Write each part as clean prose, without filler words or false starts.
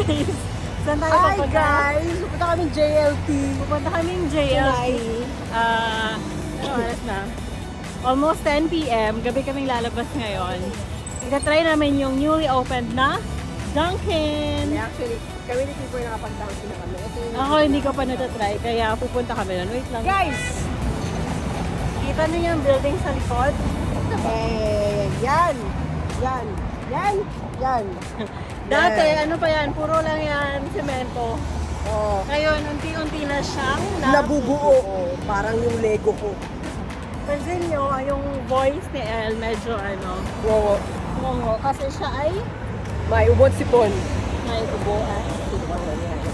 guys! Saan tayo papunta? Guys! Pupunta kaming JLT. Pupunta kaming JLT. Oras na. Almost 10 PM. Gabi kaming lalabas ngayon. Ita-try namin yung newly opened na Dunkin. Actually, kami ni Piper nakapag-Dunkin na kami. Ako hindi ko pa natatry, kaya pupunta kami nun. Wait lang. Guys! Kita niyo yung building sa likod? Yan! Yan! Yan! Yan! Dati, ano pa yan? Puro lang yan, semento. Oh. Ngayon, unti-unti na siyang nabubuo. Parang yung Lego ko. Pansin nyo, yung voice ni Elle medyo ngongo. Kasi siya ay may ubot sipon. may ubuan.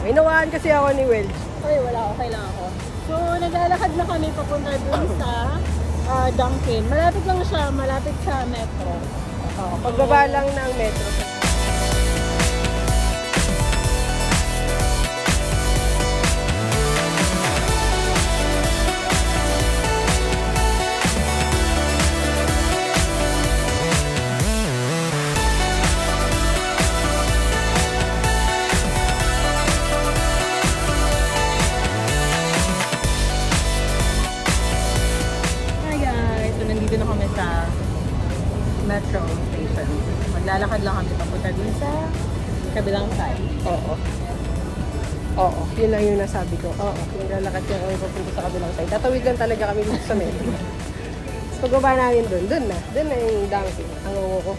Inawaan kasi ako ni Welch. Ay, wala. Okay lang ako. So, naglalakad na kami papunta dun sa Dunkin. Malapit lang siya. Malapit sa metro. Pagbaba lang ng metro. Metro station. Maglalakad lang kami papunta dun sa kabilang side. Oo. Oo. Yun lang yung nasabi ko. Oo. Maglalakad lang kami papunta sa kabilang side. Tatawid lang talaga kami dito sa metro. So, pagbaba namin dun. Dun na. Dun na yung Dunkin. Ang uwo ko.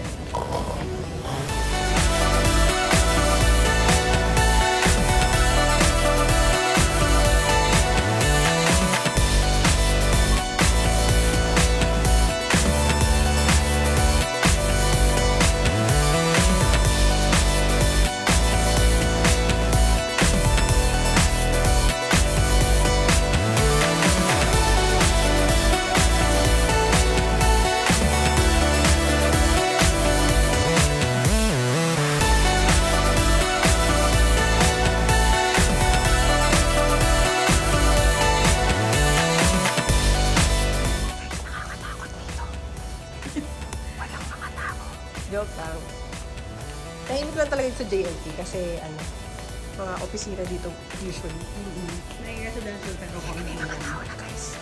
Joke lang. Tahimik lang talaga sa JLT kasi ano, mga opisina dito usually. May residential ka kung na guys.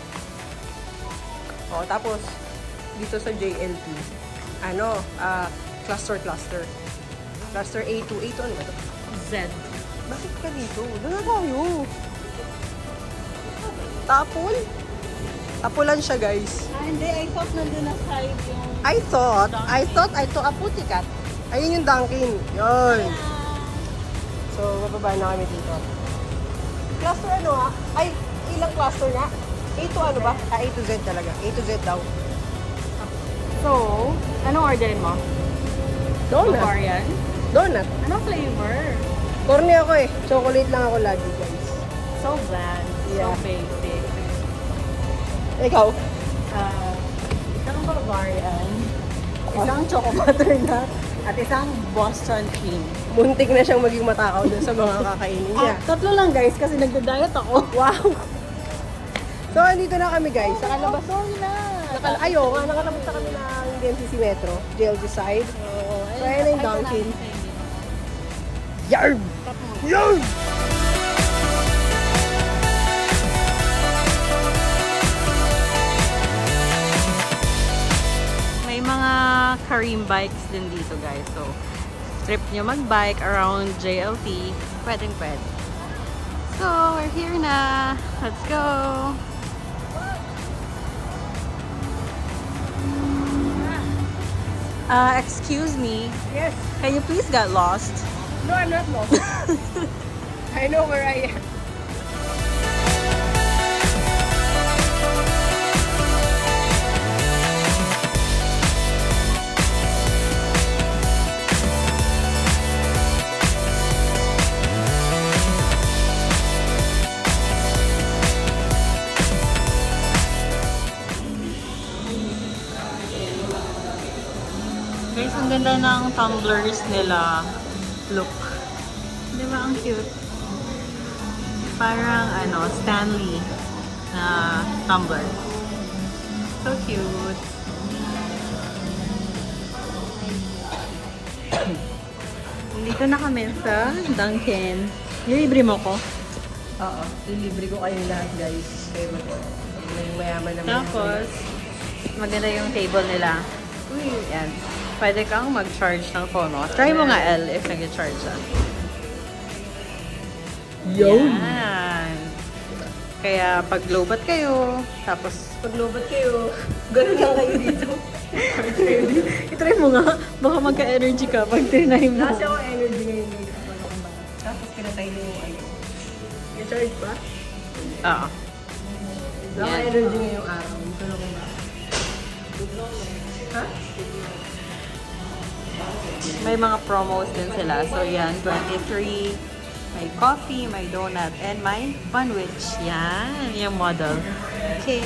O, tapos dito sa JLT, ano, cluster. Cluster A2. A2 ano ba ito? Z. Bakit ka dito? Doon na tayo. Tapulan siya guys. Hindi. I thought nandun na side yung I thought I took a putikat. Ayun yung Dunkin. Yun. So, bababa na kami dito. Cluster ano ha? Ay, ilang cluster nga? A to ano ba? A to Z talaga. A to Z daw. So, anong orderin mo? Donut. Bavarian? Donut. Anong flavor? Corny ako eh. Chocolate lang ako lagi guys. So bland. Yeah. So basic. Ikaw? Isang Bavarian, isang choco butternut, at isang Boston cream. Muntik na siyang maging matakaw dun sa mga kakainin niya. Tatlo lang guys kasi nagda-diet ako. Wow! So, andito na kami guys. Sa kalabas. Sorry na! Nakalabas na kami ng DMCC Metro. JLT side. So, ayan na yung Dunkin. Yarn! Yarn! May mga Kareem bikes din dito guys. So, trip nyo mag-bike around JLT, pwedeng. So, we're here na. Let's go! Excuse me. Yes. Can you please get lost? No, I'm not lost. I know where I am. Guys, ang ganda ng tumblers nila. Look. Di ba ang cute? Parang ano, Stanley na tumbler. So cute. Hindi Dito na kami sa Dunkin. Libre mo ko? Oo, ilibre ko kayo lahat guys. Kaya mo to. May mayaman naman. Tapos, maganda yung table nila. Uy, Yan. Pwede kang mag-charge ng phone mo. Try mo nga L if nag-charge siya. Yan. Kaya pag lobat kayo, tapos pag lobat kayo, ganun lang kayo dito. itry mo nga. Baka magka-energy ka pag trinay mo. Kasi ako energy ngayon dito. Tapos pinatay mo yung ano. I-charge pa? Oo. Wala ka energy ngayong araw. Ito lang ba? Ha? May mga promos din sila. So yan, 23. May coffee, may donut, and may sandwich. Yan, yung model. Okay.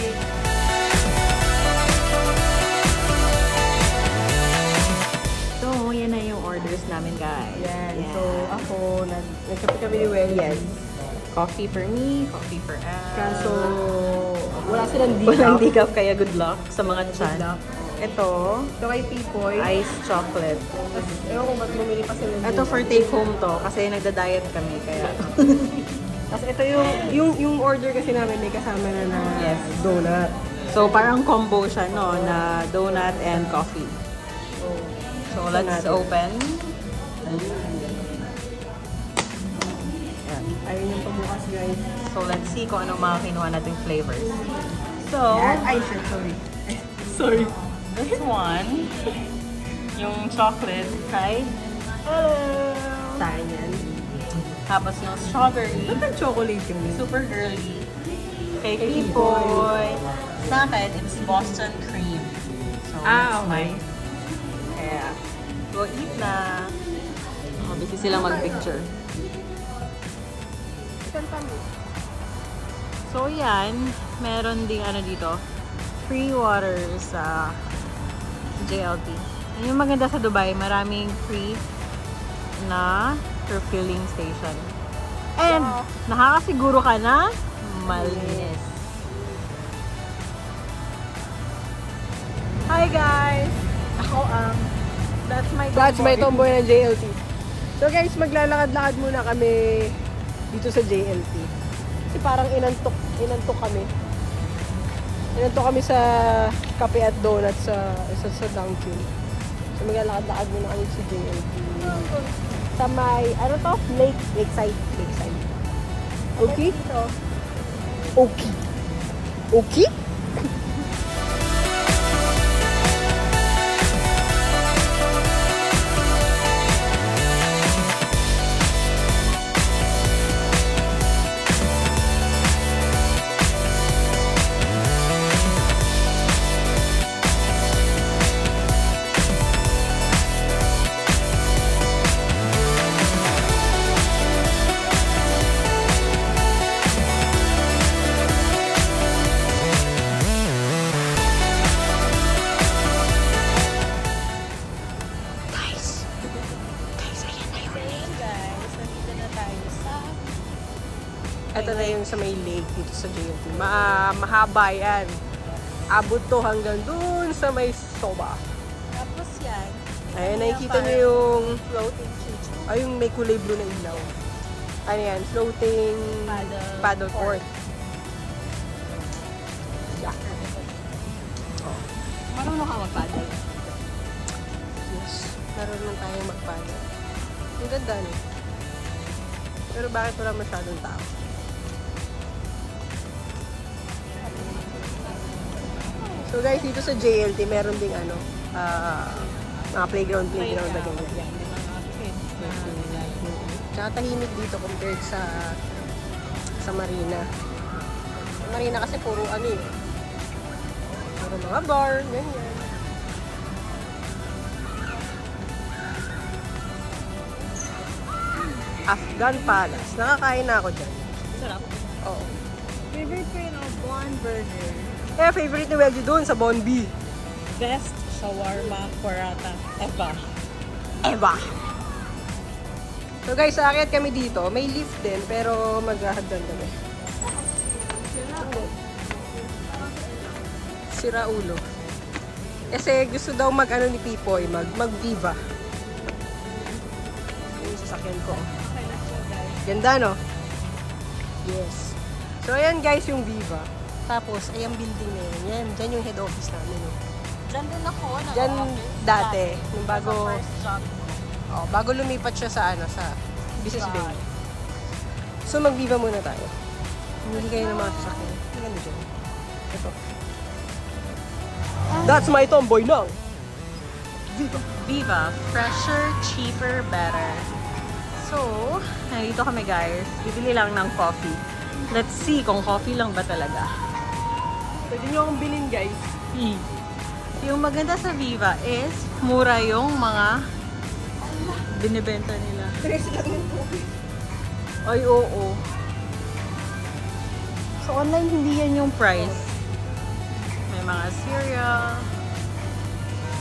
So, yan na yung orders namin, guys. Yan. So, ako, nagkape kami ni Well. Yes. Coffee for me, coffee for Al. Kaso, wala silang decaf. Walang decaf, kaya good luck sa mga chan. luck. Ito, Ito kay Pipoy. iced chocolate. Tapos, ewan ko ba't bumili pa sila. Ito for take home to, kasi nagda-diet kami, kaya... Tapos ito yung order kasi namin may kasama na Yes. donut. So, parang combo siya, no? Na donut and coffee. So, let's open. Yan. Ayun yung pabukas guys. So, let's see kung anong mga kinuha nating flavors. So, Ay, shit, sorry. sorry. This one, yung chocolate, right? Tayo yan. Tapos yung strawberry, Ba't ang chocolate yung super girly. Kay Pipoy. Sa akin, it's Boston cream. So, it's okay. mine. Kaya, go eat na. Oh, busy silang mag-picture. So, yan. Meron ding ano dito. Free water sa JLT. Yung maganda sa Dubai, maraming free na refilling station. And, nakakasiguro ka na malinis. Hi guys! Ako That's my tomboy ng JLT. So guys, maglalakad-lakad muna kami dito sa JLT. Kasi parang inantok kami. Inantok kami sa kape at donut sa Dunkin. So maglalakad-lakad muna kami sa JLT. Sa may, ano to? Lakeside. Okay? Okay. Okay? Ito na yung sa may lake dito sa JLT. Mahaba yan. Abot to hanggang dun sa may soba. Tapos yan. Ayun, nakikita nyo yung floating chuchu. ay, yung may kulay blue na ilaw. Ano yan? Floating paddle court. Yeah. Marunong ka mag-paddle. Yes. Marunong tayo mag-paddle. Ang ganda niya. Pero bakit wala masyadong tao? So guys, dito sa JLT, meron ding ano, mga playground na ganyan. Tsaka tahimik dito compared sa Marina. Sa Marina kasi puro ano eh. Puro mga bar, ganyan. Afghan Palace. Nakakain na ako dyan. Sarap. Oo. Favorite ko yung Bon Burger. Kaya favorite ni Weldy doon sa Bon B. Best shawarma Quarata ever. So guys, aakyat kami dito. May lift din, pero maghahagdan kami. Sira ulo. Kasi gusto daw mag-ano ni Pipoy, mag-Viva. sasakyan ko. Ganda, no? Yes. So, ayan guys yung Viva. Tapos, ay ang building na yun. Yan, dyan yung head office namin. No? Diyan din ako. Dyan dati. Nung bago, First job. bago lumipat siya sa, sa Business Bay. So, mag-Viva muna tayo. Hindi kayo ng mga sasakyan. Ang ganda dyan. Ito. That's my tomboy now! Viva! Viva. Fresher, cheaper, better. So, nandito kami guys. Bibili lang ng coffee. Let's see kung coffee lang ba talaga. Pwede nyo akong bilhin guys. Yung maganda sa Viva is mura yung mga binibenta nila. 3 lang yung coffee. Ay, oo. So, online hindi yan yung price. May mga cereal.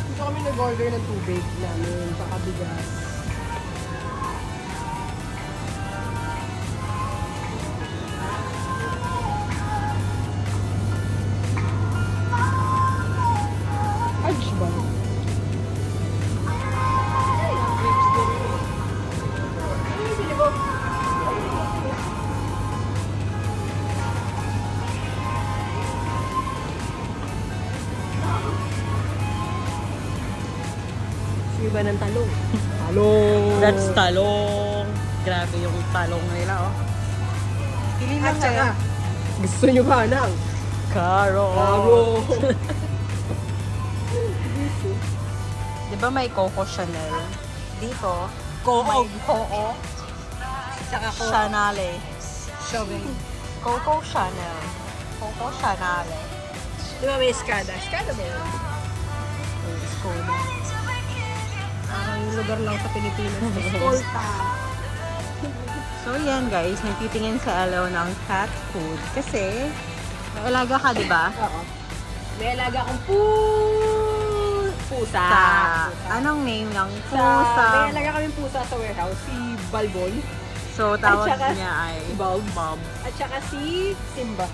Dito kami nag-order ng tubig namin, saka bigas. Ayos ba? Iba ng talong. Talong! That's talong. Grabe yung talong nila, oh. Pili lang At saka, kayo. gusto nyo ba ng Carrot. carrot? Di ba may Coco Chanel? Dito, Coco. may Coco Saka ko. Chanel. Shopping. Coco Chanel. Coco Chanel. Di ba may Escada? Escada ba yun? Skoda. Ang lugar lang sa Pilipinas. Escolta. So yan guys, nagtitingin sa alaw ng cat food. Kasi, may alaga ka, di ba? Oo. May alaga akong pusa. Anong name ng May pusa? alaga kami pusa sa warehouse. Si Balbon. So, tawag At saka niya ay Bob. Bob. At saka si Simba.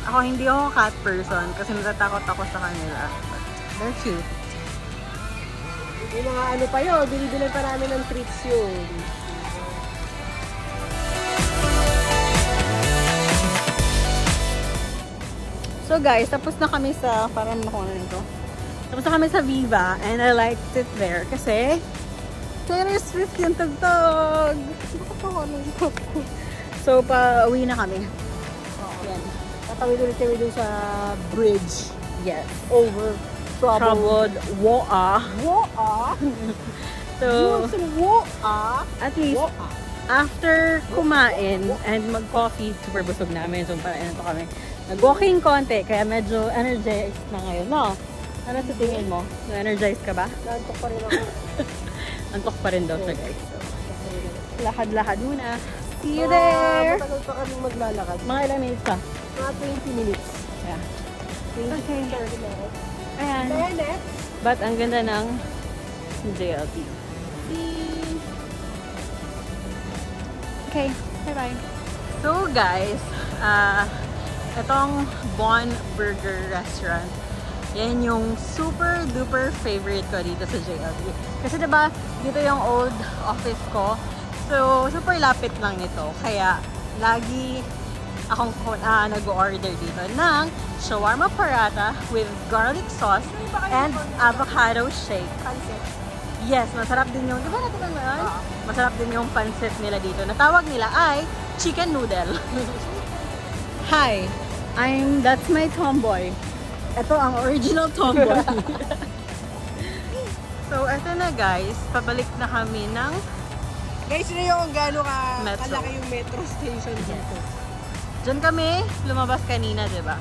Ako hindi ako cat person kasi natatakot ako sa kanila. But they're cute. Yung mga ano pa yun, binibili pa namin ng treats yun. So guys, tapos na kami sa, parang nakuha na nito. Tapos na kami sa Viva and I liked it there kasi Taylor Swift yung tugtog. Bakit ako nito? So, pa-uwi na kami. Yan. Tatawid ulit kami dun sa bridge. Yes. Over Troubled Woa. Woa? So, Woa? at least, after kumain and mag-coffee, super busog namin. So, parang ito kami. Nag-walking konti, kaya medyo energized na ngayon, no? Ano sa tingin mo? Na-energized ka ba? Nantok pa rin ako. Antok pa rin daw siya, guys. So, lakad-lakad muna. See you there! Matagal pa kami maglalakad. Mga ilang minutes pa? Mga 20 minutes. Yeah. 20 Okay. 30 minutes. Ayan. Kaya next. But ang ganda ng JLT. Okay, bye-bye. So guys, itong Bon Burger Restaurant, yan yung super duper favorite ko dito sa JLT. Kasi diba, dito yung old office ko. So, super lapit lang nito. Kaya, lagi akong nag-order dito ng shawarma paratha with garlic sauce and avocado shake. Pancit. Yes, masarap din yung, di ba natin ba yun? Masarap din yung pancit nila dito. Natawag nila ay chicken noodle. Hi, that's my tomboy. Ito ang original tomboy. So, eto na guys, pabalik na kami ng Guys, yun yung gaano Metro. kalaki yung metro station dito. Diyan kami lumabas kanina, di ba?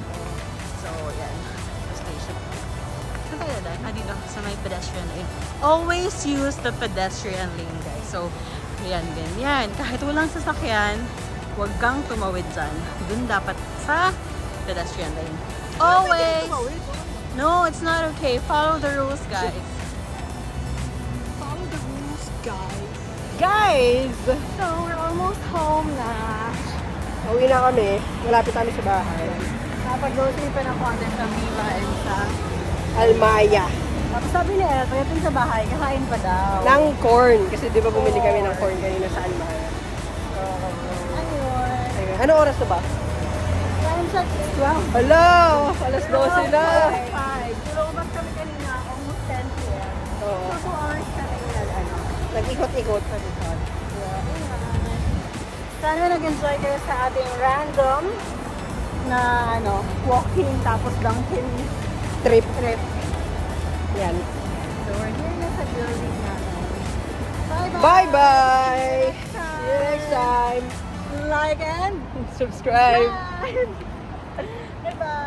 So, yan. Station. Saan tayo dyan? Dito, sa may pedestrian lane. Always use the pedestrian lane, guys. So, yan, ganyan. Kahit walang sasakyan, huwag kang tumawid dyan. Dun dapat sa pedestrian lane. Always! No, it's not okay. Follow the rules, guys. Follow the rules, guys. Guys! So, we're almost home na. Uwi na kami. Malapit kami sa bahay. Napag-grocery pa ng konti sa Viva and sa Almaya. Tapos sabi ni El, pagdating sa bahay, kakain pa daw. Ng corn. Kasi di ba bumili kami ng corn kanina sa Almahal. Ayun. Ayun. Anong oras na ba? Time check is 12. Hello! Alas 12 na! 5. Pero umas kami kanina, almost 10 p.m. Oo. So 2 hours kami ano. Nag-ikot-ikot. Sana nag-enjoy kayo sa ating random na walking tapos dunking Trip. trip. Yan. So we're here na sa building namin. Bye-bye! Bye-bye! See you next time! Like and Subscribe! Bye-bye!